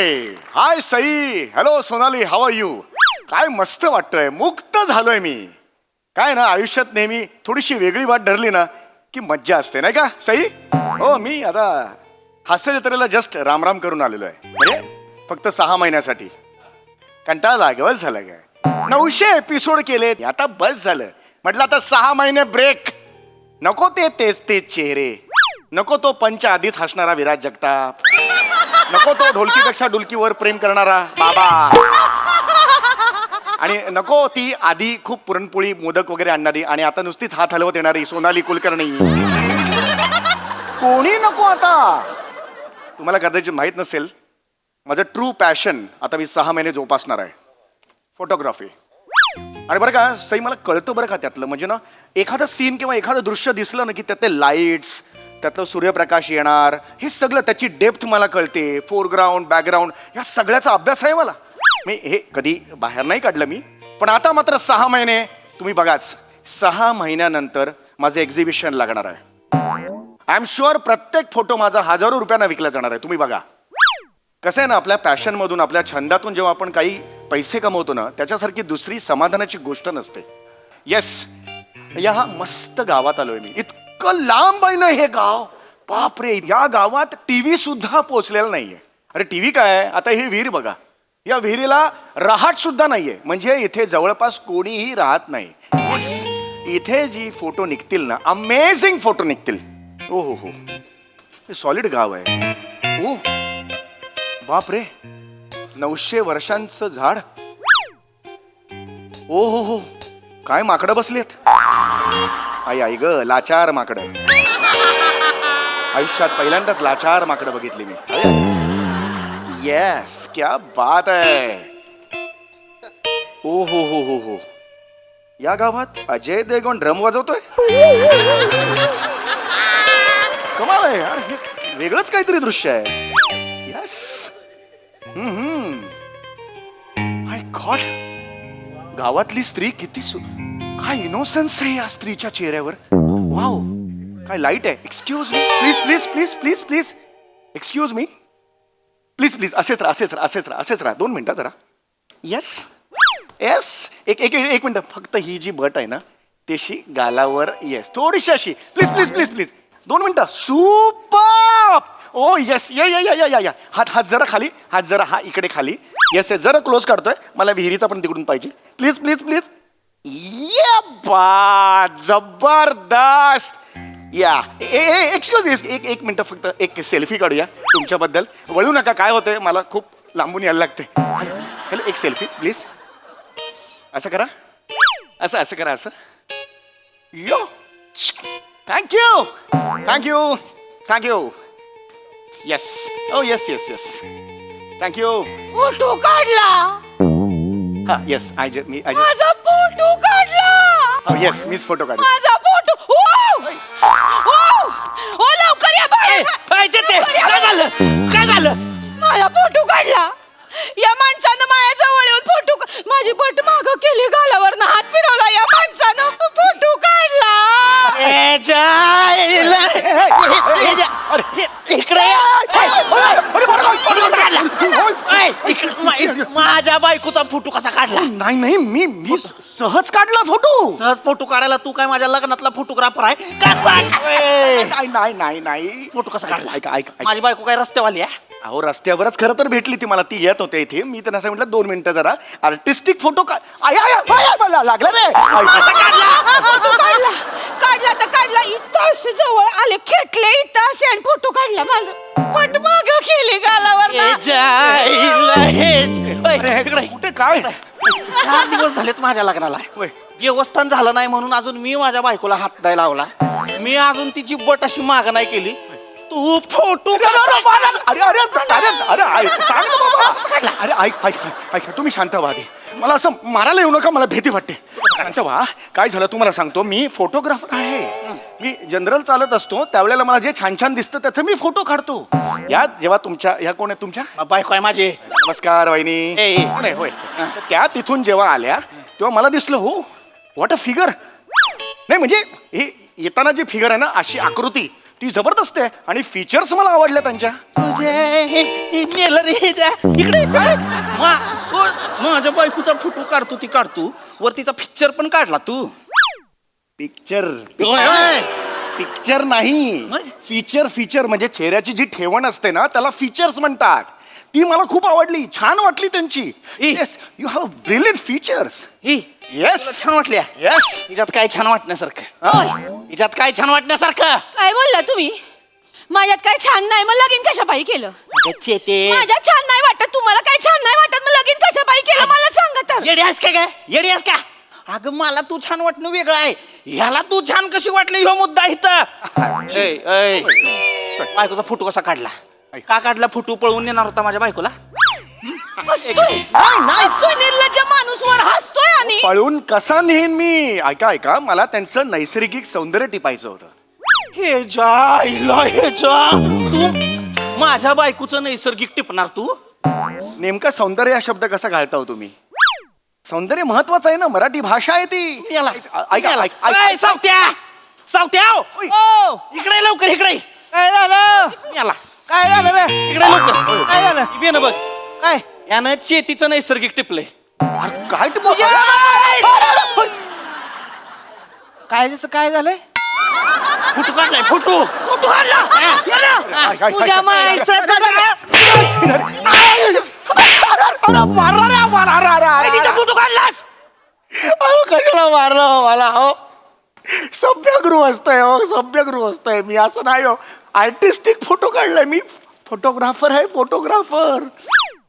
High Sai. Hello Sonali, how are you? काय मस्त वाटतंय, मुक्त झालोय मी. काय ना, आयुष्यात नेहमी थोडीशी वेगळी वाट धरली ना की मज्जा असते, नाही का सई? हो, मी आता हास्य जत्रेला जस्ट रामराम करून आलेलो आहे. म्हणजे फक्त 6 महिन्यासाठी. कंटाळा लागवच झालं काय. 900 एपिसोड केलेत, आता बस झालं. म्हटलं आता 6 महिने ब्रेक. नको ते तेच चेहरे, नको तो पंच आधीच हसणारा विराज जगताप, नको तो ढोलकीपेक्षा ढोलकीवर प्रेम करणारा बाबा, आणि नको ती आधी खूप पुरणपोळी मोदक वगैरे आणणारी आणि आता नुसतीच हात हलवत येणारी सोनाली कुलकर्णी. कोणी नको आता. तुम्हाला कदाचित माहित नसेल, माझं ट्रू पॅशन आता मी 6 महिने जोपासणार आहे, फोटोग्राफी. आणि बरं का सई, मला कळतं बरं का त्यातलं, म्हणजे ना एखादं सीन किंवा एखादं दृश्य दिसलं ना की त्यातले लाईट्स, त्यातलं सूर्यप्रकाश येणार, हे सगळं त्याची डेप्थ मला कळते. फोरग्राऊंड, बॅकग्राऊंड, या सगळ्याचा अभ्यास आहे मला. मी हे कधी बाहेर नाही काढलं मी, पण आता मात्र 6 महिने तुम्ही बघाच. 6 महिन्यानंतर माझं एक्झिबिशन लागणार आहे. आय एम शुअर प्रत्येक फोटो माझा हजारो रुपयांना विकला जाणार आहे. तुम्ही बघा कसं आहे ना, आपल्या पॅशनमधून, आपल्या छंदातून जेव्हा आपण काही पैसे कमवतो ना, त्याच्यासारखी दुसरी समाधानाची गोष्ट नसते. येस, या मस्त गावात आलोय मी. इतकं लांब आहे ना हे गाव, बापरे. या गावात टीव्ही सुद्धा पोहोचलेला नाहीये. अरे टीव्ही काय, आता ही विहीर बघा, या विहिरीला रहाट सुद्धा नाहीये. म्हणजे इथे जवळपास कोणीही राहत नाही. येस, इथे जी फोटो निघतील ना, अमेझिंग फोटो निघतील. ओ हो, सॉलिड गाव आहे. ओ बाप रे, 900 वर्षांचं झाड. ओ हो, काय माकडं बसलेत. आई ग, लाचार माकडं. आयुष्यात पहिल्यांदाच लाचार माकडं बघितली मी. येस, क्या बात आहे. ओ हो, या गावात अजय देवगण ड्रम वाजवतोय. कमाल आहे यार, हे वेगळंच काहीतरी दृश्य आहे. येस, माय गॉड. गावातली स्त्री किती काय इनोसन्स आहे या स्त्रीच्या चेहऱ्यावर. वाव, काय लाईट आहे. Excuse me, please excuse me, please असेच राहा 2 मिनिटं जरा. येस, एक मिनिट. फक्त ही जी बट आहे ना त्याशी गालावर, येस, थोडीशी अशी. प्लीज 2 मिनिटं. सुपर. ओ येस, या. हात जरा खाली, हा इकडे खाली. येस, जरा क्लोज काढतोय, मला विहिरीचा पण तिकडून पाहिजे. प्लीज. ये बा, जबरदस्त. या एक्सक्यूज, एक मिनिट, फक्त एक सेल्फी काढूया तुमच्याबद्दल. वळू नका, काय होतंय, मला खूप लांबून यायला लागते. हॅलो, एक सेल्फी प्लीज. असं करा, असं करा, असं. यो, थँक्यू. येस, ओ येस. थँक्यू. फोटो काढला. हा येस, माझा फोटो काढला. येस, मीच फोटो काढला. माझा फोटो. ओ लवकर या बाहेर. काय झालं? माझा फोटो काढला. या माणसानं माझ्या जवळ येऊन फोटो, माझी बट मागं केली, गालावरनं हात फिरवला. या माणसानं फोटो काढला. माझ्या बायकोचा फोटो कसा काढला? नाही, मी सहज काढला फोटो. सहज फोटो काढायला तू काय माझ्या लग्नातला फोटोग्राफर आहे? कसा नाही. फोटो कसा काढला? ऐका. माझी बायको काय रस्त्यावाली आहे? अहो, रस्त्यावरच खरं तर भेटली ती मला. ती येत होते इथे, मी त्यांना असं म्हटलं 2 मिनिटं जरा आर्टिस्टिक फोटो मला लागला रे. काढला तर काढला. इथं जवळ आले, खेटले इथं असे, आणि फोटो काढला. माझं पट माग केली गालावर. कुठे काय 4 दिवस झालेत माझ्या लग्नाला. देवस्थान झालं नाही म्हणून अजून मी माझ्या बायकोला हात द्यायला लावला. मी अजून तिची बट अशी माग नाही केली. तू फोटो ऐका, तुम्ही शांत व्हा आधी. मला असं मारायला येऊ नका, मला भीती वाटते. शांत व्हा. काय झालं तुम्हाला सांगतो, मी फोटोग्राफर आहे. मी जनरल चालत असतो, त्यावेळेला मला जे छान दिसतं त्याचं मी फोटो काढतो. या जेव्हा तुमच्या, ह्या कोण आहे तुमच्या? बायको आहे माझी. नमस्कार वहिनी. होय. त्या तिथून जेव्हा आल्या तेव्हा मला दिसलं, हो व्हॉट अ फिगर. नाही म्हणजे हे येताना जी फिगर आहे ना, अशी आकृती, ती जबरदस्त आहे आणि फीचर्स मला आवडल्या त्यांच्या. तुझे मेलं रे हे जा. इकडे माझ्या बायकोचा फोटो काढतो ती काढतो वर तिचा पिक्चर पण काढला तू. पिक्चर ओय. पिक्चर नाही, मग? फीचर म्हणजे चेहऱ्याची जी ठेवण असते ना त्याला फीचर्स म्हणतात. ती मला खूप आवडली, छान वाटली त्यांची. Yes, you have brilliant features. He yes तुला छान वाटल्या. येस. हिच्यात काय छान वाटण्यासारखं. हिच्यात काय छान वाटण्यासारखं. काय बोलला तुम्ही? माझ्यात काय छान नाही मग लगीन कशा पायी केलं? अगं चेते माझ्यात छान नाही वाटत, तुम्हाला काय छान नाही वाटत मग लगीन कशा पायी केलं मला सांगा तर. येडी आहेस का काय? येडी आहेस का? अगं मला तू छान वाटणं वेगळं आहे, ह्याला तू छान कशी वाटली ह्यो मुद्दा इथं. बायकोचा फोटो कसा काढला? का काढला फोटो? पळवून नेणार होता माझ्या बायकोला? हसतोय हसतोय, निर्लज्ज माणूस वर हसतोय. आणि पळून कसा नेईन मी? ऐका मला त्यांचं नैसर्गिक सौंदर्य टिपायचं होतं. हे जा तू माझ्या बायकोचं नैसर्गिक टिपणार तू? नेमका सौंदर्य हा शब्द कसा घालता हो तुम्ही? सौंदर्य महत्वाचं आहे ना, मराठी भाषा आहे ती. ऐका सावत्या इकडे लवकर इकडे. काय झालं? याला काय झालं बे? इकडे लवकर. काय झालं? बे ना बघ, काय? यानं चेतीचं नैसर्गिक टिपलंय. काय काय जसं काय झालंय? फोटो काढलाय, फोटो काढला. तुझ्या माईचं फोटो काढलास. कशाला मारलं मला? हो सभ्यगृहस्थ आहे, हो सभ्यगृहस्थ आहे मी, असं नाही हो. आर्टिस्टिक फोटो काढलाय मी, फोटोग्राफर आहे, फोटोग्राफर.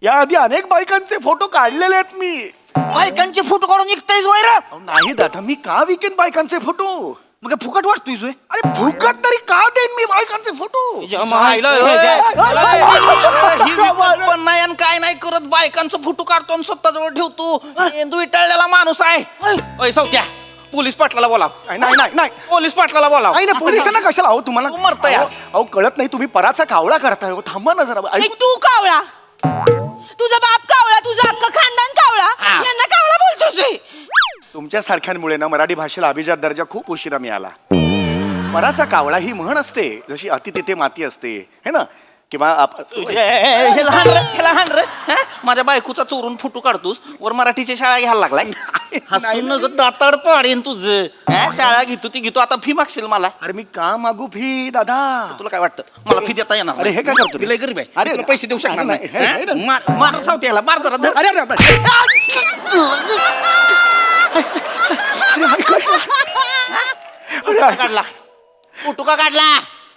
या आधी अनेक बायकांचे फोटो काढलेले आहेत मी. बायकांचे फोटो काढून निघतायस वैर? अहो, नाही दादा, मी का विकेन बायकांचे फोटो? मग फुकट वाटतोय सोय? अरे फुकट तरी का देईन मी बायकांचे फोटो? पण नाही आणि काय नाही करत, बायकांचा फोटो काढतो आणि स्वतःजवळ ठेवतो. मेंदू विटाळलेला माणूस आहे. ओय सौत्या, पोलीस पाटलाला बोलाव. नाही पोलीस पाटलाला बोलाव. नाही पोलिसांना कशाला? अहो तुम्हाला तू मरताय आज. अहो कळत नाही, तुम्ही पराचा कावळा करताय. हो थांबा ना जरा. ऐक, तू कावळा, तुझा बाप कावळा, तुझं अख्खं खानदान कावळा, यांना कावळा बोलतोस? तुमच्या सारख्यामुळे ना मराठी भाषेला अभिजात दर्जा खूप उशिरा मिळाला. पराचा कावळा ही म्हण असते, जशी अति तिथे माती असते, है ना? किंवा हे लहान रे हा? माझ्या बायकोचा चोरून फोटो काढतोस, वर मराठीची शाळा घ्यायला लागलाय. हसून न ग दाताड पाडेन तुझं. शाळा घेतो आता फी मागशील मला. अरे मी का मागू फी दादा? तुला काय वाटतं मला फी देता येणार? अरे हे काय करतो? मी लय गरीब आहे. अरे तुला पैसे देऊ शकणार नाही, नाही. मार सावते याला, मार जरा धर. अरे काढला फोटो का काढला?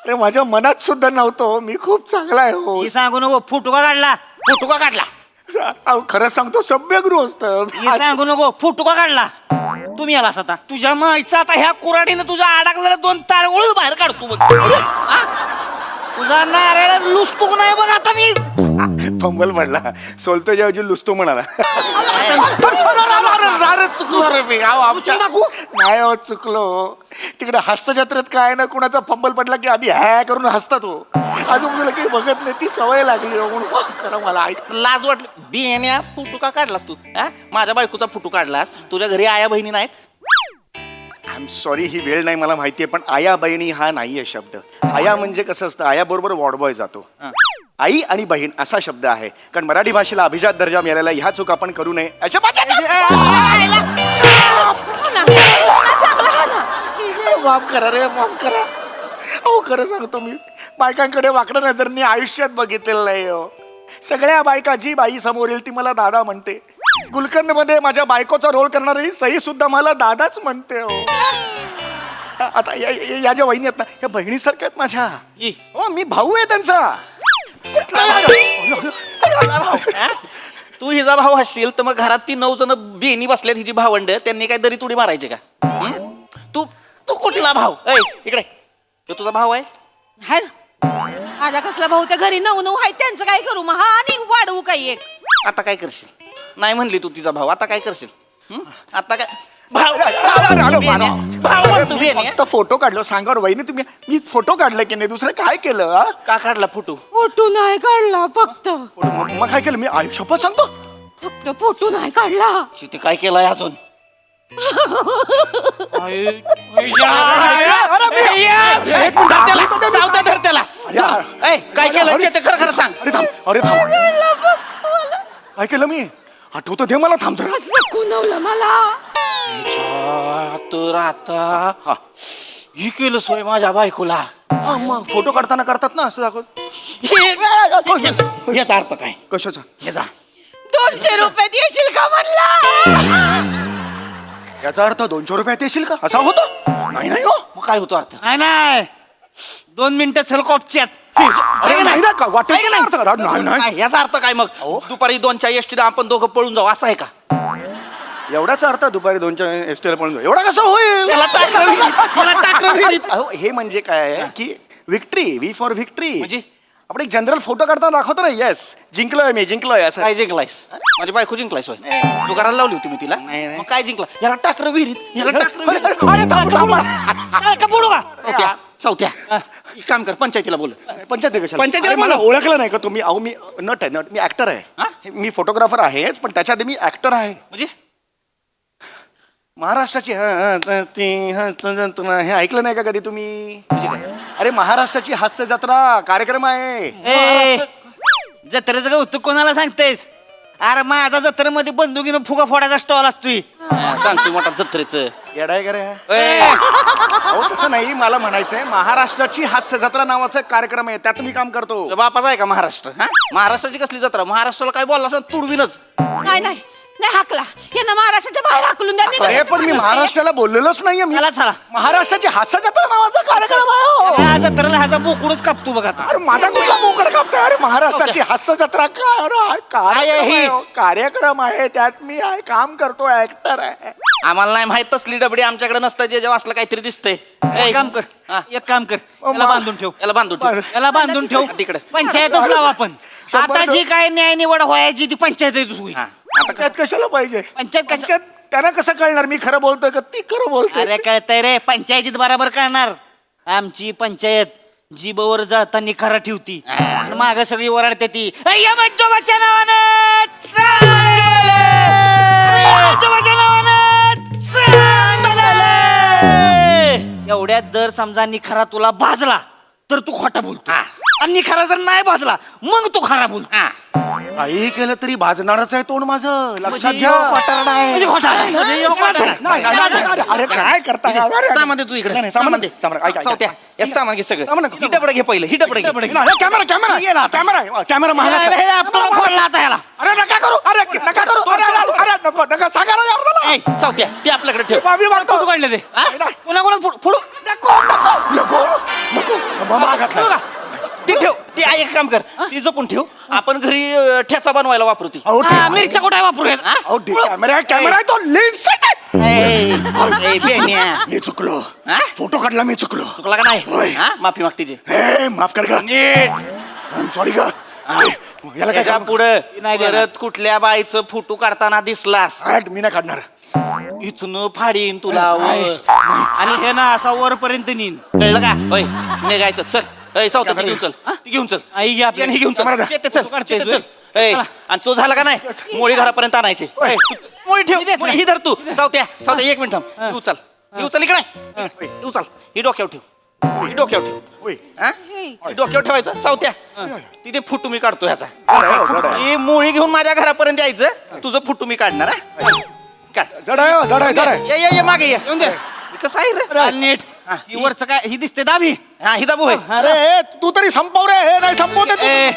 अरे माझ्या मनात सुद्धा नव्हतं. मी खूप चांगला आहे हो. ही सांगू नको, फोटो का काढला? फोटो का काढला? अहो खरं सांगतो, सभ्यगृहस्थ. ही सांगू नको, फोटो का काढला? तुम्ही आलास आता. तुझ्या माईचा आता ह्या कुराडीनं तुझा अडकलेला 2 तारगुळ बाहेर काढतो बघ. हा? तुझा नारळ लुसतो नाही बघ आता मी. फंबल पडला, सोलतो जेव्हा लुसतो म्हणाला. चुकलो रे मी. नाही हो चुकलो. तिकडे हास्य जत्रेत काय ना, कुणाचा फंबल पडला की आधी हॅ करून हसतात हो. आजूबाजूला काही बघत नाही, ती सवय लागली हो. म्हणून माफ करा मला. ऐक, लाज वाटली. बियाण्या फोटो का काढलास तू? माझ्या बायकोचा फोटो काढलास. तुझ्या घरी आया बहिणी नाहीत? आय एम सॉरी, ही वेळ नाही मला माहितीये, पण आया बहिणी हा नाहीये शब्द. आया म्हणजे कसं असतं, आया बरोबर वॉर्डबॉय जातो. आई आणि बहीण असा शब्द आहे. कारण मराठी भाषेला अभिजात दर्जा मिळालेला, ह्या चूक आपण करू नये. माफ करा रे, माफ करा. अहो खरं सांगतो, मी बायकांकडे वाकडं नजरनी आयुष्यात बघितलेलं नाही हो. सगळ्या बायका जी बाई समोर येईल ती मला दादा म्हणते. गुलकंद मध्ये माझ्या बायकोचा रोल करणारी सई सुद्धा मला दादाच म्हणते हो. आता या ज्या वहिनी आहेत ना, या बहिणीसारख्या आहेत माझ्या. हो मी भाऊ आहे त्यांचा. तू हिचा भाऊ असशील तर मग घरात ती 9 जण बेनी बसल्यात, हिची भावंड. त्यांनी काय दरी तुडी मारायची का? तू तू कुठला भाऊ? इकडे, तो तुझा भाऊ आहे? हाड, माझा कसला भाऊ? त्या घरी 9 आहेत, त्यांचं काय करू मग? हा, आणि वाढवू काही एक? आता काय करशील? नाही म्हणली तू तिचा भाऊ, आता काय करशील? आता काय फक्त फोटो काढलो. सांगा वहिनी तुम्ही, मी फोटो काढला की नाही? दुसरं काय केलं? का काढला फोटो? फोटो नाही काढला फक्त. मग काय केलं मी? शपथ सांगतो, फक्त फोटो नाही काढला. ते काय केलंय अजून? सावत्या धर त्याला ऐ, काय केलं ते खरं खरं सांग. अरे थांब, अरे थांब. काय केलं मी? आठवतं दे मला, थांब जरा. असं कुणवलं मला. तर आता ही केलं सोय माझ्या बायकोला. हा, मग फोटो काढताना करतात ना असं दाखव. याचा अर्थ काय? कशाचा? याचा 200 रुपये देशील का म्हणला. याचा अर्थ 200 रुपयात येशील का असा होतो? नाही नाही हो. मग काय होतो अर्थ? नाही 2 मिनिटं चल कॉपच्यात. अरे नाही ना का वाटत नाही अर्थ. नाही नाही काय, याचा अर्थ काय मग? दुपारी 2च्या एसटीला आपण दोघं पळून जाऊ असं आहे का? एवढाच अर्थ दुपारी 2च्या एसटीला पण एवढा कसं होईल? त्याला टाकलं विहिरीत, त्याला टाकलं विहिरीत. अहो, हे म्हणजे काय आहे की विक्ट्री, वी फॉर विक्ट्री. म्हणजे? आपण एक जनरल फोटो काढताना दाखवतो ना, येस जिंकलोय मी, जिंकलोय असं. काय जिंकलायस? माझी बायको जिंकलायस होय? जुगाराला लावली होती मी तिला. नाही, नाही. मग काय जिंकला? याला टाकलं विहिरीत, याला टाकलं विहिरीत. अरे थांब, थांब. का पडू का? चौथ्या एक काम कर, पंचायतीला बोल. पंचायती कशाला? पंचायतीला अरे, मला बोलव. ओळखलं नाही का तुम्ही? अहो मी नट आहे, नट. मी ऍक्टर हा? आहे. मी फोटोग्राफर आहेच, पण त्याच्या आधी मी ऍक्टर आहे. म्हणजे महाराष्ट्राची हे ऐकलं नाही का कधी तुम्ही? म्हणजे काय? अरे महाराष्ट्राची हास्य जत्रा कार्यक्रम आहे. ए, जत्रेचं कौतुक कोणाला सांगतेस? अरे माझा जत्रेमध्ये बंदुकीनं फुगा फोडायचा स्टॉल असतोय. सांगतो मोठा जत्रेचं. येडाय करे. ए, अहो तसं नाही, मला म्हणायचंय महाराष्ट्राची हास्य जत्रा नावाचा एक कार्यक्रम आहे, त्यात मी काम करतो. तुझ्या बापाचा आहे का महाराष्ट्र? हा, महाराष्ट्राची कसली जत्रा? महाराष्ट्राला काय बोलला असं तुडवीनच. नाही नाही नाही हाकला. यांना महाराष्ट्राच्या बाहेर हाकलून द्या. हे पण मी महाराष्ट्राला बोललेलोच नाहीये. मी चला चला महाराष्ट्राची हास्य जत्रा नावाचा कार्यक्रम आहे हो. या जत्रेला ह्याचा बोकडच कापतो बघ आता. अरे माझा कुठला मोकड कापतोय? अरे महाराष्ट्राची हास्य जत्रा काय आहे ही? कार्यक्रम आहे, त्यात मी आहे, काम करतो, ऍक्टर आहे. आम्हाला नाही माहित तसली डबडी आमच्याकडे नसतात, जे जेव्हा असलं काहीतरी दिसतंय. एक काम कर, हा. एक काम कर, याला बांधून ठेव, याला बांधून ठेव. याला बांधून ठेव. तिकडे. पंचायतच लावा आपण. आता जी काय न्याय निवड व्हायची ती पंचायतच होईल. हा. पंचायत कशाला पाहिजे? पंचायत कशा- पंचायत त्यांना कसं कळणार मी खरं बोलतोय का ती खरं बोलतोय? अरे कळतंय रे, पंचायतीत बराबर कळणार. आमची पंचायत जीबवर जळताना खरा ठेवती आणि माग सगळी ओरडते ती "अय्या मज्जोबाच्या नावानं चांगलं! अय्या मज्जोबाच्या नावानं चांगलं!" एवढ्यात जर समजा निखरा तुला भाजला तर तू खोटा बोलतो आणि निखरा जर नाही भाजला मग तू खरा बोलतो. काही केलं तरी भाजणारच आहे तोंड माझं, लक्षात म्हणजे घ्या. ह्यो खोटारडा आहे. म्हणजे खोटा आहे. म्हणजे ह्यो खोटारडा आहे. नाही, नाही, नाही, नाही, अरे काय करता? अरे, सामान दे तू इकडे. नाही, नाही, सामान दे. सामान, ऐक, ऐक. सावत्या, या सामान घे सगळं. सामान नको. ही डबडं घे पहिलं, ही डबडं घे. नाही, कॅमेरा कॅमेरा कॅमेरा कॅमेरा महागाचा आहे. हे आपल्याला फोडला आता ह्याला. अरे नका करू, अरे नका करू, अरे अरे, अरे नको नका सांगा ना यार मला. ए, सावत्या ते आपल्याकडे ठेव. माफी मागतो. फोटो काढले ते नाही, नाही. कोणा कोणा फोडू नको नको नको नको महागातला. ती ठेव. ती एक काम कर, ती जपून ठेव. आपण घरी ठेचा बनवायला वापरू ती. अहो ठीक आहे. मिरच्या कुठे वापरूया? अहो ठीक आहे. कॅमेरा आहे तो लेन्स ए, बेन्या. मी चुकलो. हा? फोटो काढला मी चुकलो. चुकला का नाही? होय. हा? माफी माग तिची. हे माफ कर का? नीट सॉरी का? याला काय त्याच्या सांगू? पुढे नाही देणार. परत कुठल्या बाईचं फोटो काढताना दिसलास हट, मी नाही काढणार. इथनं फाडीन तुला नाही. वर. आणि हे ना असा वरपर्यंत नेईन. कळलं का? होय निघायचं. चल सावत्या ती घेऊन चल. ती घेऊन चल. आई घे आपली. याने घेऊन चल. कॅमेरा द्या. शेतात चल. फोटो काढतोय, शेतात चल. ए, चला. आणि तो झाला का नाही मोळी घरापर्यंत आणायचे. होय. मोळी ठेव. मी देत मोळी नाही. ही धर तू. सावत्या एक मिनिट थांब. ही उचल. ही उचल इकडे. ही उचल. ही डोक्यावर ठेव. ही डोक्यावर ठेव. होय. हा? ही डोक्यावर ठेवायचं. सावत्या तिथे फुटू मी काढतो ह्याचा. जड आहे, हो, जड आहे. ही मोळी घेऊन माझ्या घरापर्यंत यायचं. तुझं फुटू मी काढणार. हा? काढ. जड आहे, हो, जड आहे, जड आहे. ये मागे ये. येऊन दे. हे कसं आहे रे? आणि नीट ही वरचं काय ही दिसते दाबी. हा ही दाबू होय. अरे तू तरी संपव रे, हे नाही संपवते तू. ए